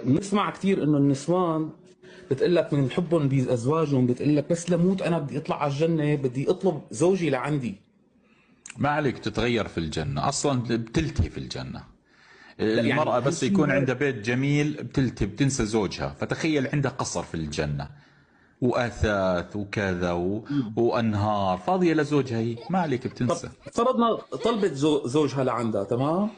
بنسمع كثير انه النسوان بتقول لك من حبهم بازواجهم، بتقول لك بس لموت انا بدي اطلع على الجنه، بدي اطلب زوجي لعندي. ما عليك تتغير في الجنة، أصلا بتلتهي في الجنة. لا يعني المرأة بس هالشيء يكون عندها بيت جميل بتلتهي، بتنسى زوجها. فتخيل عندها قصر في الجنة وأثاث وكذا وأنهار فاضية لزوجها، هي ما عليك طب بتنسى. فرضنا طلبت زوجها لعندها، تمام؟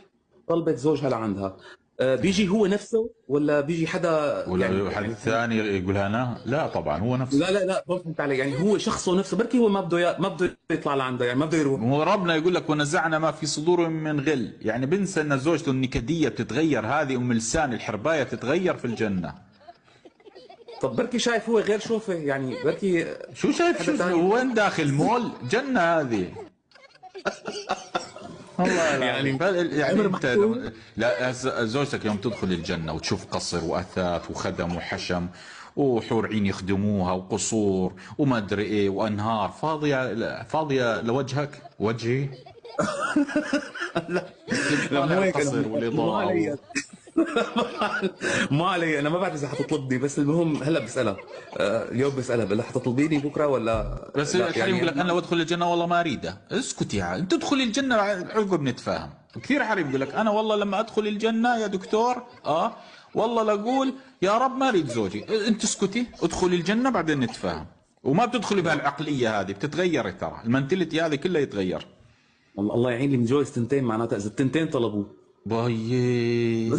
طلبت زوجها لعندها، بيجي هو نفسه ولا بيجي حدا يعني ولا حد يعني ثاني يقولها أنا؟ لا طبعا هو نفسه. لا ما فهمت علي، يعني هو شخصه نفسه، بركي هو ما بده يطلع لعندها، يعني ما بده يروح. هو ربنا يقول لك ونزعنا ما في صدورهم من غل، يعني بنسى ان زوجته النكديه بتتغير، هذه ام لسان الحربايه تتغير في الجنه. طب بركي شايف هو غير شوفه، يعني بركي شو شايف؟ حدا شو تاني. وين داخل مول جنه هذه؟ والله العظيم يعني يعني عمر انت محسوب. لا زوجتك يوم تدخل الجنه وتشوف قصر واثاث وخدم وحشم وحور عين يخدموها وقصور وما ادري ايه وانهار فاضيه فاضيه لوجهك وجهي. لا لا طالع مو هيك، القصر انا مو والاضاءه علي. ما علي، انا ما بعرف اذا حتطلبني، بس المهم هلا بسالها. اليوم بسالها بقول لها حتطلبيني بكره ولا بس لا، الحريم يعني يقول لك انا انا لو ادخل الجنه والله ما اريدها. اسكت يا انت ادخل الجنه عقب نتفاهم. كثير حريم يقول لك انا والله لما ادخل الجنه يا دكتور والله لا اقول يا رب ما اريد زوجي. انت اسكتي ادخل الجنه بعدين نتفاهم. وما بتدخلي بهالعقليه هذه، بتتغيري ترى المنتلتي هذه كلها يتغير. والله الله يعين اللي متجوز تنتين، معناتها اذا التنتين طلبوه. باي